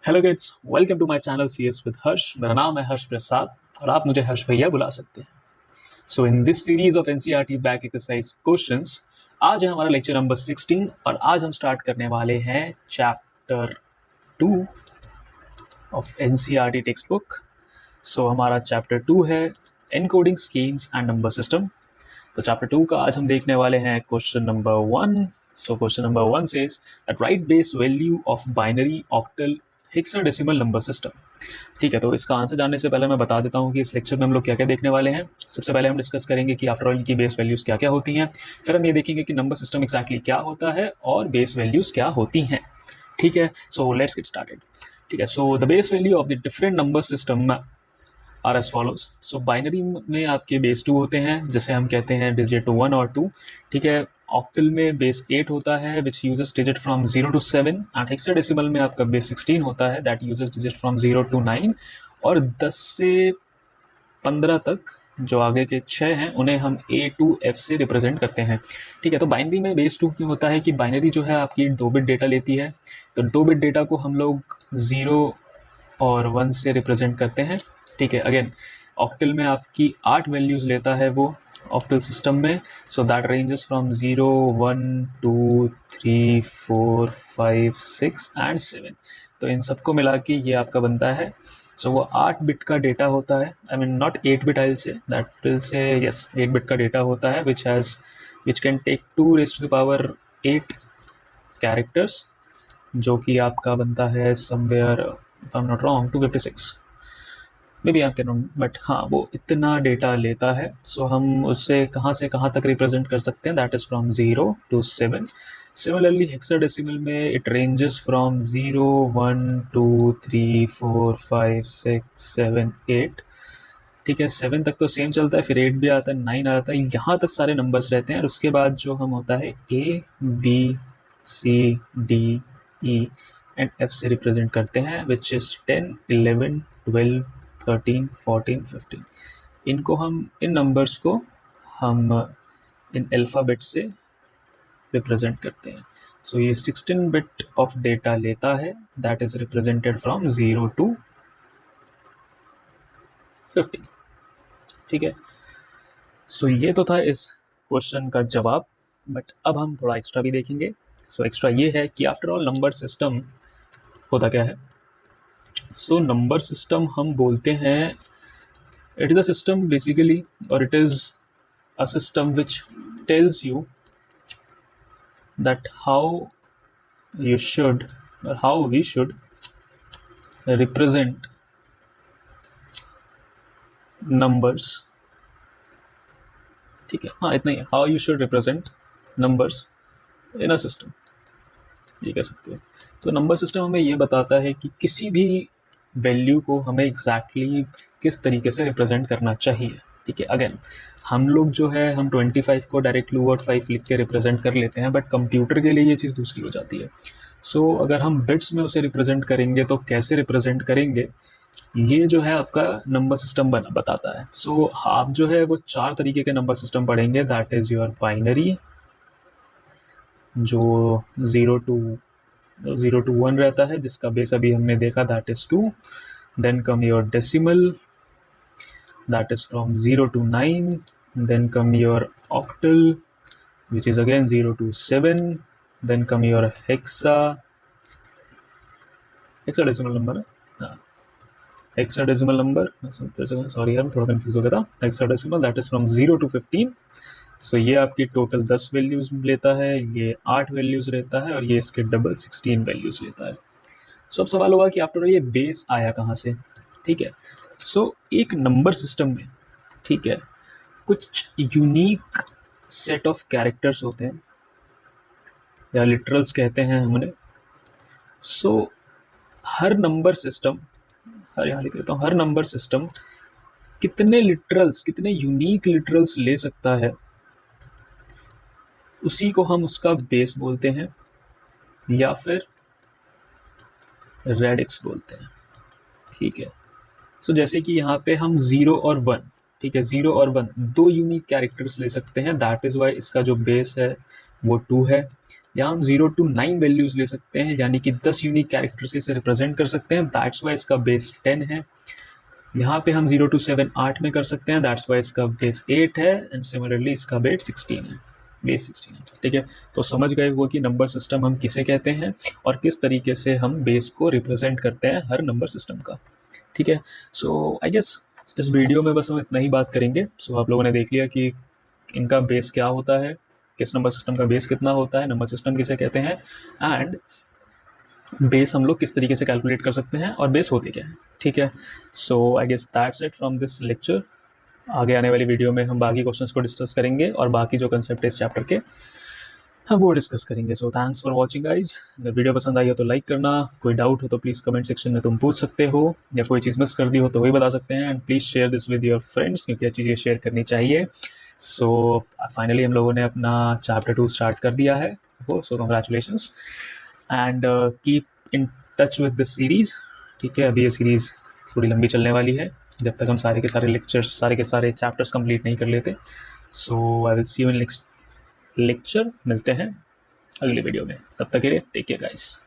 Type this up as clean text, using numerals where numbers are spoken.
Hello kids, welcome to my channel CS with Harsh. मेरा नाम है हर्ष प्रसाद और आप मुझे हर्ष भैया बुला सकते हैं। So in this series of NCERT back exercise questions, आज है हमारा लेक्चर नंबर 16 और आज हम स्टार्ट करने वाले हैं chapter 2 of NCERT text book. So हमारा चैप्टर 2 है encoding schemes and number system. तो चैप्टर 2 का आज हम देखने वाले हैं question number 1। So question number 1 says that write base value of binary octal hexadecimal number system. ठीक है, तो इसका आंसर जानने से पहले मैं बता देता हूँ कि इस लेक्चर में हम लोग क्या क्या देखने वाले हैं। सबसे पहले हम डिस्कस करेंगे कि आफ्टर ऑल इनकी बेस वैल्यूज़ क्या क्या होती हैं। फिर हम ये देखेंगे कि नंबर सिस्टम एक्जैक्टली क्या होता है और बेस वैल्यूज़ क्या होती हैं। ठीक है, सो लेट्स गेट स्टार्टेड। ठीक है, so the base value of the different number system are as follows. So binary में आपके बेस 2 होते हैं, जैसे हम कहते हैं डिजिट 1 और 2। ठीक है, ऑक्टल में बेस 8 होता है which uses digit from 0 to 7 and hexadecimal में आपका बेस 16 होता है that uses digit from 0 to 9 और 10 से 15 तक जो आगे के 6 हैं उन्हें हम A to F से रिप्रेजेंट करते हैं। ठीक है, तो बाइनरी में बेस 2 क्यों होता है कि बाइनरी जो है आपकी 2 बिट डेटा लेती है, तो 2 बिट डेटा को हम लोग 0 और 1 से रिप्रेजेंट करते हैं। ठीक है, अगेन ऑक्टल में आपकी 8 वैल्यूज़ लेता है वो ऑक्टल सिस्टम में। So that ranges from 0 1 2 3 4 5 6 and 7। तो इन सबको मिला के ये आपका बनता है। सो वो 8 बिट का डेटा होता है, I mean not 8 bit, I say that will say yes 8 bit का डेटा होता है which can take 2 raised to the power 8 characters, जो कि आपका बनता है somewhere, if I'm not wrong, 256 maybe I can, but हाँ वो इतना डेटा लेता है। सो हम उससे कहाँ से कहाँ तक रिप्रेजेंट कर सकते हैं, that is from 0 to 7। Similarly hexadecimal में इट रेंजेस फ्रॉम 0 1 2 3 4 5 6 7 8। ठीक है, 7 तक तो सेम चलता है, फिर 8 भी आता है, 9 आता है, यहाँ तक सारे नंबर्स रहते हैं और उसके बाद जो हम होता है A B C D E and F से रिप्रेजेंट करते हैं विच इज़ 10 11 12 13 14 15। इनको हम इन नंबर्स को हम इन अल्फ़ाबेट से रिप्रेजेंट करते हैं। सो ये 16 बिट ऑफ डेटा लेता है that is represented from 0 to 15। ठीक है, सो ये तो था इस क्वेश्चन का जवाब, बट अब हम थोड़ा एक्स्ट्रा भी देखेंगे। सो एक्स्ट्रा ये है कि आफ्टर ऑल नंबर सिस्टम होता क्या है। सो नंबर सिस्टम हम बोलते हैं it is a system basically, और it is a system which tells you that how you should or how we should represent numbers। ठीक है, हाँ इतना ही, how you should represent numbers in a system, ये कह सकते हैं। तो नंबर सिस्टम हमें ये बताता है कि किसी भी वैल्यू को हमें एग्जैक्टली किस तरीके से रिप्रेजेंट करना चाहिए। ठीक है, अगेन हम लोग जो है हम 25 को डायरेक्ट लू और 5 लिख के रिप्रेजेंट कर लेते हैं, बट कंप्यूटर के लिए ये चीज़ दूसरी हो जाती है। सो अगर हम बिट्स में उसे रिप्रेजेंट करेंगे तो कैसे रिप्रेजेंट करेंगे, ये जो है आपका नंबर सिस्टम बताता है। सो आप जो है वो 4 तरीके के नंबर सिस्टम पढ़ेंगे, दैट इज़ योर बाइनरी जो 0 to 1 रहता है, जिसका बेस अभी हमने देखा that is 2। Then come your decimal that is from 0 to 9, then come your octal which is again 0 to 7, then come your hexadecimal number, hexadecimal number, sorry यार थोड़ा confuse हो गया था, hexadecimal that is from 0 to 15। सो ये आपकी total 10 values लेता है, ये 8 वैल्यूज़ रहता है और ये इसके डबल 16 वैल्यूज़ लेता है। सो अब सवाल होगा कि आफ्टर ये बेस आया कहाँ से। ठीक है, सो एक नंबर सिस्टम में, ठीक है, कुछ यूनिक सेट ऑफ कैरेक्टर्स होते हैं या लिटरल्स कहते हैं हम उन्हें। सो हर नंबर सिस्टम, यहाँ लिख देता हूँ, हर नंबर सिस्टम कितने लिटरल्स, कितने यूनिक लिटरल्स ले सकता है, उसी को हम उसका बेस बोलते हैं या फिर रेडिक्स बोलते हैं। ठीक है, सो जैसे कि यहाँ पे हम 0 और 1, ठीक है, 0 और 1 दो यूनिक कैरेक्टर्स ले सकते हैं, दैट इज़ वाई इसका जो बेस है वो 2 है। यहाँ हम 0 to 9 वैल्यूज़ ले सकते हैं, यानी कि 10 यूनिक कैरेक्टर से इसे रिप्रेजेंट कर सकते हैं, दैट्स वाई इसका बेस 10 है। यहाँ पे हम 0 to 7 8 में कर सकते हैं, दैट्स वाई इसका बेस 8 है, एंड सिमिलरली इसका बेस 16 है, बेस 16 है। ठीक है, तो समझ गए वो कि नंबर सिस्टम हम किसे कहते हैं और किस तरीके से हम बेस को रिप्रेजेंट करते हैं हर नंबर सिस्टम का। ठीक है, सो आई गेस इस वीडियो में बस हम इतना ही बात करेंगे। सो आप लोगों ने देख लिया कि इनका बेस क्या होता है, किस नंबर सिस्टम का बेस कितना होता है, नंबर सिस्टम किसे कहते हैं, एंड बेस हम लोग किस तरीके से कैलकुलेट कर सकते हैं और बेस होते क्या है। ठीक है, so I guess that's it from this lecture. आगे आने वाली वीडियो में हम बाकी क्वेश्चंस को डिस्कस करेंगे और बाकी जो कंसेप्ट है इस चैप्टर के हम वो डिस्कस करेंगे। So thanks for watching guys. अगर वीडियो पसंद आई हो तो लाइक करना, कोई डाउट हो तो प्लीज़ कमेंट सेक्शन में तुम पूछ सकते हो, या कोई चीज़ मिस कर दी हो तो वही बता सकते हैं, and please share this with your friends, क्योंकि ये चीज़ें शेयर करनी चाहिए। सो फाइनली हम लोगों ने अपना चैप्टर 2 स्टार्ट कर दिया है, सो congratulations, and keep in touch with this series. ठीक है, अभी ये सीरीज़ थोड़ी लंबी चलने वाली है जब तक हम सारे के सारे लेक्चर्स, सारे के सारे चैप्टर्स कंप्लीट नहीं कर लेते। So I will see you in next lecture. मिलते हैं अगले वीडियो में, तब तक के लिए टेक केयर गाइस।